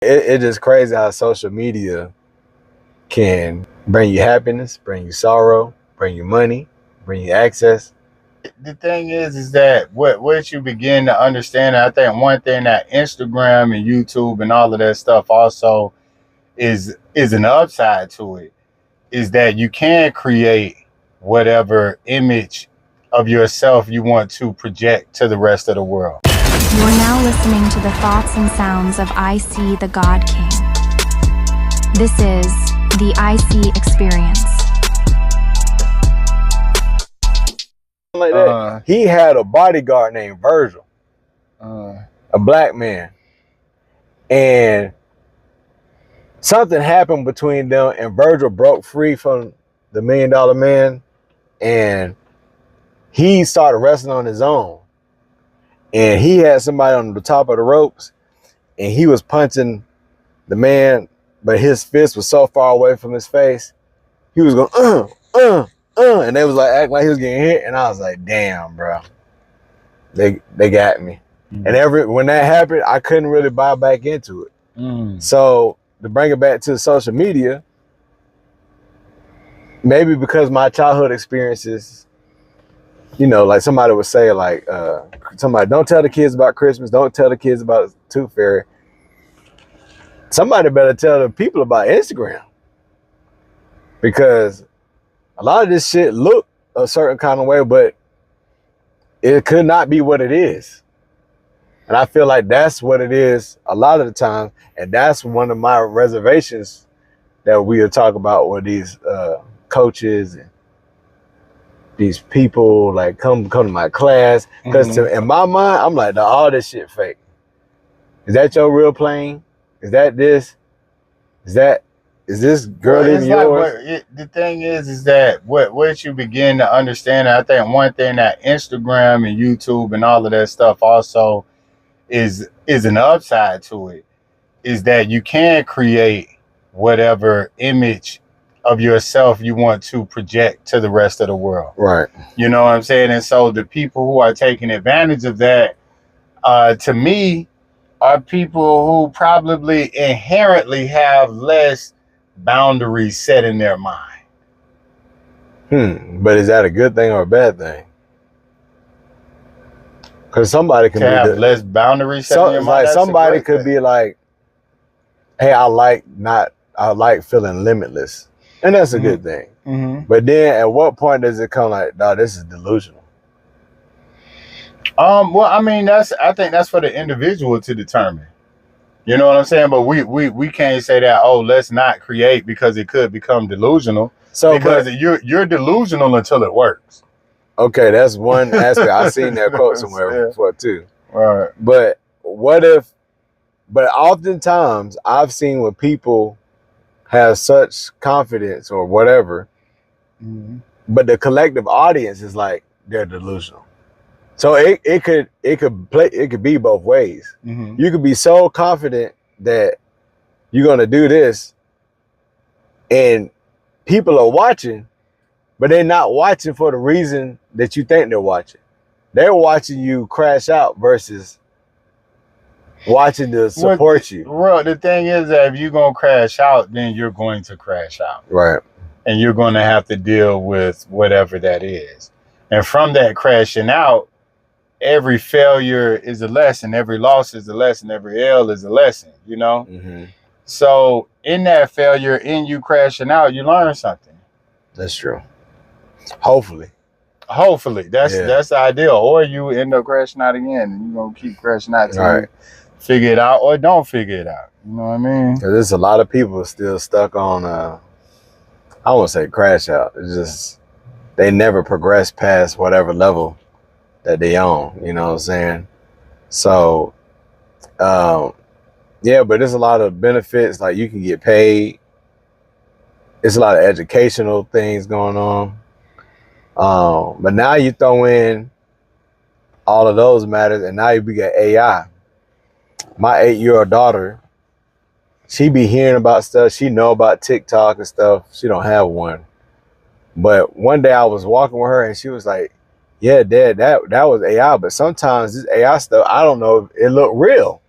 It's just crazy how social media can bring you happiness, bring you sorrow, bring you money, bring you access. The thing is that what you begin to understand, I think one thing that Instagram and YouTube and all of that stuff also is an upside to it, is that you can create whatever image of yourself you want to project to the rest of the world. You are now listening to the thoughts and sounds of IC the God King. This is the IC Experience. Like that. He had a bodyguard named Virgil, a black man, and something happened between them, and Virgil broke free from the $1 Million Man, and he started wrestling on his own. And he had somebody on the top of the ropes, and he was punching the man, but his fist was so far away from his face. He was going, and they was like acting like he was getting hit, and I was like, damn, bro, they got me. And when that happened, I couldn't really buy back into it. So to bring it back to social media, maybe because my childhood experiences, you know, like somebody would say, like, somebody, don't tell the kids about Christmas, don't tell the kids about Tooth Fairy. Somebody better tell the people about Instagram, because a lot of this shit look a certain kind of way, but it could not be what it is. And I feel like that's what it is a lot of the time, and that's one of my reservations that we will talk about with these coaches and these people, like come to my class, because in my mind, I'm like, all this shit fake. Is that your real plane? Is that this? Is this girl in yours? The thing is that what you begin to understand, I think one thing that Instagram and YouTube and all of that stuff also is an upside to it, is that you can create whatever image of yourself you want to project to the rest of the world. Right. You know what I'm saying? And so the people who are taking advantage of that, to me, are people who probably inherently have less boundaries set in their mind. But is that a good thing or a bad thing? Because somebody can have less boundaries set in your mind. Like somebody could be like, hey, I like feeling limitless. And that's a good thing. But then at what point does it come like, no, this is delusional? Well, I mean, I think that's for the individual to determine. You know what I'm saying? But we can't say that, oh, let's not create, because it could become delusional. So because you're delusional until it works. Okay, that's one aspect. I've seen that quote somewhere before too. Right. But oftentimes I've seen when people have such confidence or whatever, but the collective audience is like, they're delusional. So it could be both ways. You could be so confident that you're gonna do this, and people are watching, but they're not watching for the reason that you think they're watching. They're watching you crash out versus watching to support you. Well, the thing is that if you're gonna crash out, then you're going to crash out. Right. And you're gonna have to deal with whatever that is. And from that crashing out, every failure is a lesson, every loss is a lesson, every L is a lesson, you know? So in that failure, in you crashing out, you learn something. That's true. Hopefully. That's the ideal. Or you end up crashing out again, and you're gonna keep crashing out till you figure it out or don't figure it out. You know what I mean? Because there's a lot of people still stuck on I won't say crash out. It's just they never progress past whatever level that they own. You know what I'm saying? So yeah, but there's a lot of benefits, like you can get paid. It's a lot of educational things going on. But now you throw in all of those matters, and now we got AI. My 8-year-old daughter, she be hearing about stuff. She know about TikTok and stuff. She don't have one. But one day I was walking with her, and she was like, yeah, Dad, that was AI. But sometimes this AI stuff, I don't know if it look real.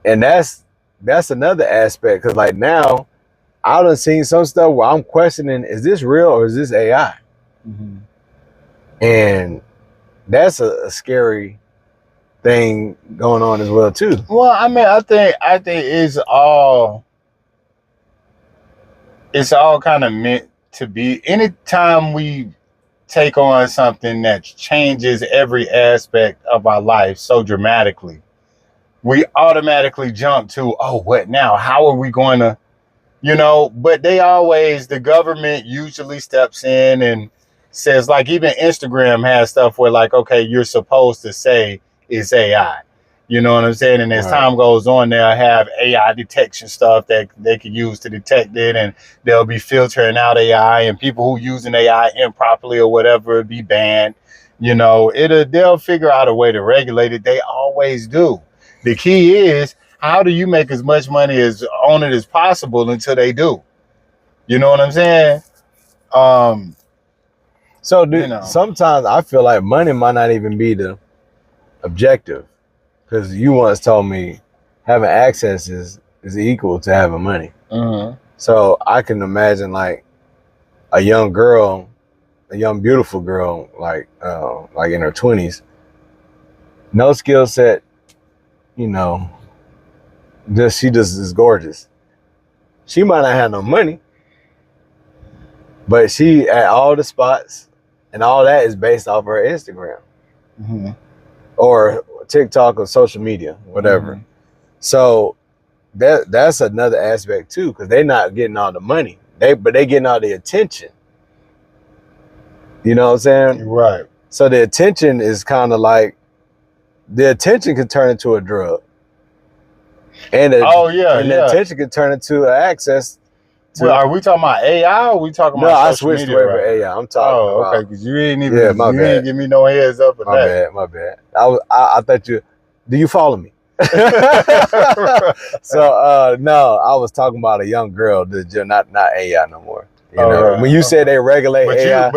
And that's that's another aspect, because like now I done seen some stuff where I'm questioning, is this real or is this AI? Mm-hmm. And that's a scary thing going on as well too. Well, I mean, I think it's all kind of meant to be. Anytime we take on something that changes every aspect of our life so dramatically, we automatically jump to, oh, what now? How are we going to, but the government usually steps in and says, like, even Instagram has stuff where, like, okay, you're supposed to say it's AI. You know what I'm saying? And as time goes on, they'll have AI detection stuff that they can use to detect it, and they'll be filtering out AI, and people who using AI improperly or whatever be banned. They'll figure out a way to regulate it. They always do. The key is, how do you make as much money on it as possible until they do? You know what I'm saying? Sometimes I feel like money might not even be the objective, because you once told me having access is equal to having money. Mm-hmm. So I can imagine like a young beautiful girl, like in her 20s, no skill set, she just is gorgeous. She might not have no money, but she at all the spots, and all that is based off her Instagram. Mm-hmm. Or TikTok or social media, whatever. Mm-hmm. So that's another aspect too, because they're not getting all the money. But they getting all the attention. You know what I'm saying? Right. So the attention is kind of like, the attention can turn into a drug. And the attention can turn into access to. Well, are we talking about AI or are we talking about social media? No, I switched away from AI. I'm talking about. Okay, because you didn't give me no heads up on that. My bad. I thought do you follow me? So no, I was talking about a young girl that's not AI no more. When you said they regulate AI,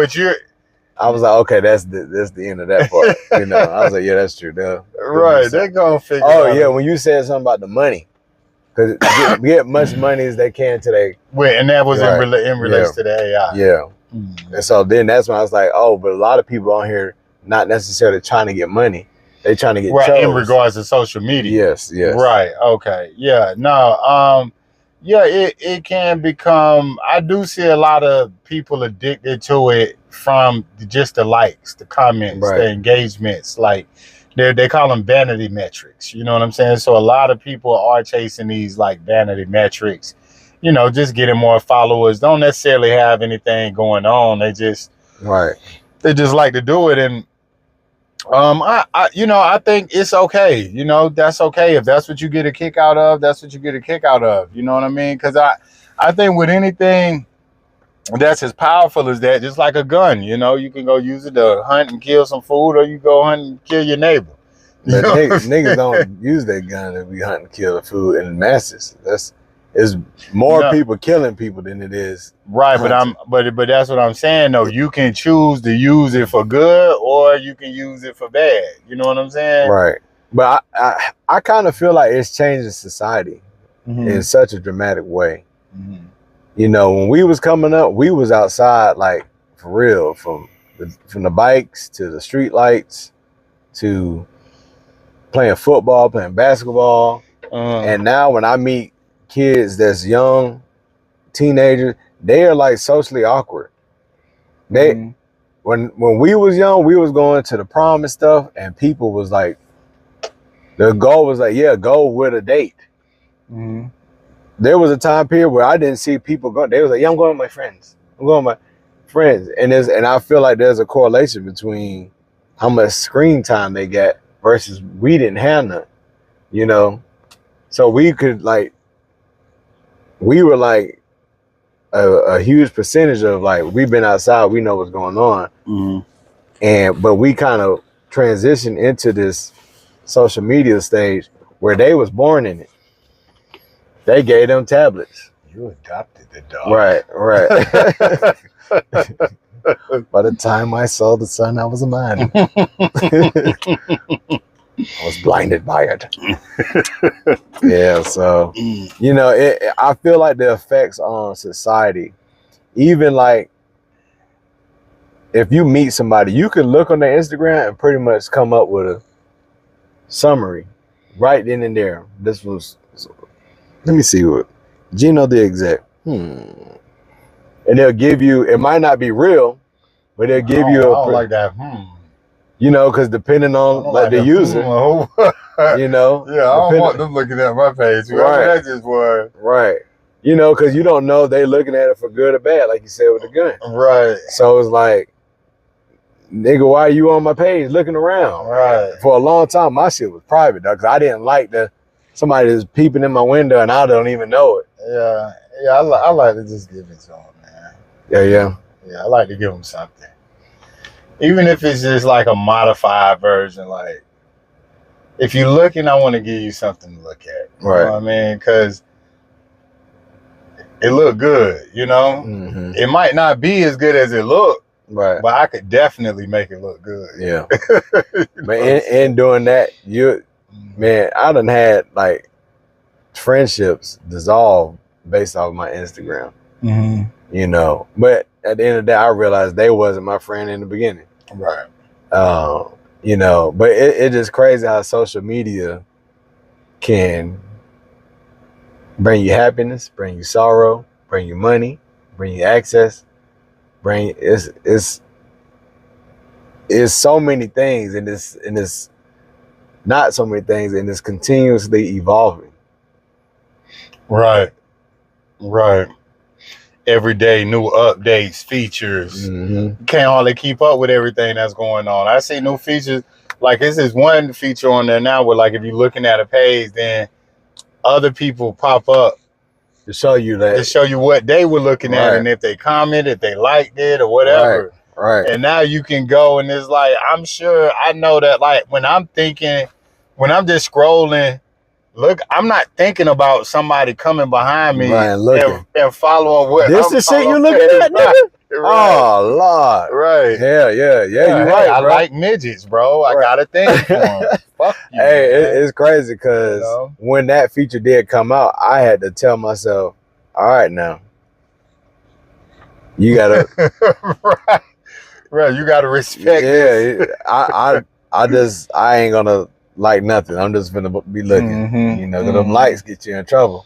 I was like, okay, that's the end of that part. I was like, yeah, that's true. Right, they're gonna figure. Oh yeah, when you said something about the money, because get much money as they can today. Wait, and that was in relation to the AI. Yeah. Mm-hmm. And so then that's when I was like, oh, but a lot of people on here not necessarily trying to get money. They trying to get chose. In regards to social media. Yes. Right. Okay. Yeah. No. It can become. I do see a lot of people addicted to it from just the likes, the comments, the engagements. Like they call them vanity metrics. You know what I'm saying? So a lot of people are chasing these like vanity metrics. Just getting more followers. Don't necessarily have anything going on. They just like to do it. And I think it's okay. That's okay. If that's what you get a kick out of, that's what you get a kick out of. You know what I mean? Because I think with anything that's as powerful as that, just like a gun, you can go use it to hunt and kill some food, or you go hunt and kill your neighbor. Niggas don't use that gun to be hunting and kill the food in masses. It's more people killing people than it is. Right, but that's what I'm saying though. You can choose to use it for good, or you can use it for bad. You know what I'm saying? Right. But I kind of feel like it's changing society in such a dramatic way. Mm-hmm. When we was coming up, we was outside, like, for real, from the bikes to the street lights to playing football, playing basketball. And now when I meet kids that's young, teenagers, they are like socially awkward. They when we was young, we was going to the prom and stuff, and people was like, the goal was like, yeah, go with a date. Mm-hmm. There was a time period where I didn't see people going. They was like, yeah, I'm going with my friends. And I feel like there's a correlation between how much screen time they get versus we didn't have none. So we could we were like a huge percentage of like, we've been outside, we know what's going on. But we kind of transitioned into this social media stage where they was born in it. They gave them tablets. You adopted the dog. Right. By the time I saw the sun, I was a man. I was blinded by it. Yeah, so you know, I feel like the effects on society, even like if you meet somebody, you can look on their Instagram and pretty much come up with a summary right then and there. This was, let me see what Gino the exec. And they'll give you. It might not be real, but they'll give you. I don't like that. You know, because depending on like the user, you know. Yeah, I don't want them looking at my page. Right. That just was. Right. You know, because you don't know they looking at it for good or bad, like you said with the gun. Right. So it's like, nigga, why are you on my page looking around? Right. For a long time, my shit was private, though, because I didn't like somebody that's peeping in my window and I don't even know it. Yeah. Yeah, I like to just give it to them, man. Yeah. Yeah, I like to give them something. Even if it's just like a modified version, like, if you're looking, I want to give you something to look at. You know what I mean? Because it looked good, you know? Mm-hmm. It might not be as good as it looked, right? But I could definitely make it look good. Yeah. But in doing that, man, I done had like friendships dissolve based off my Instagram. Mm-hmm. You know, but at the end of the day, I realized they wasn't my friend in the beginning. Right. You know, but it's just crazy how social media can bring you happiness, bring you sorrow, bring you money, bring you access, it's so many things in this not so many things, and it's continuously evolving. Right. Every day, new updates, features. Mm-hmm. You can't hardly keep up with everything that's going on. I see new features. Like, this is one feature on there now where, like, if you're looking at a page, then other people pop up to show you what they were looking at, and if they comment, if they liked it or whatever. Right. And now you can go, and it's like, I'm sure I know that, like, when I'm just scrolling, look, I'm not thinking about somebody coming behind me and following what this the shit you looking at, nigga? Right. Oh Lord. Right. Yeah, you're right. I like midgets, bro. I gotta think for them. Fuck you. Hey, it's crazy because when that feature did come out, I had to tell myself, all right now. You gotta right. You gotta respect this. I ain't gonna like nothing. I'm just gonna be looking. You know, them likes get you in trouble.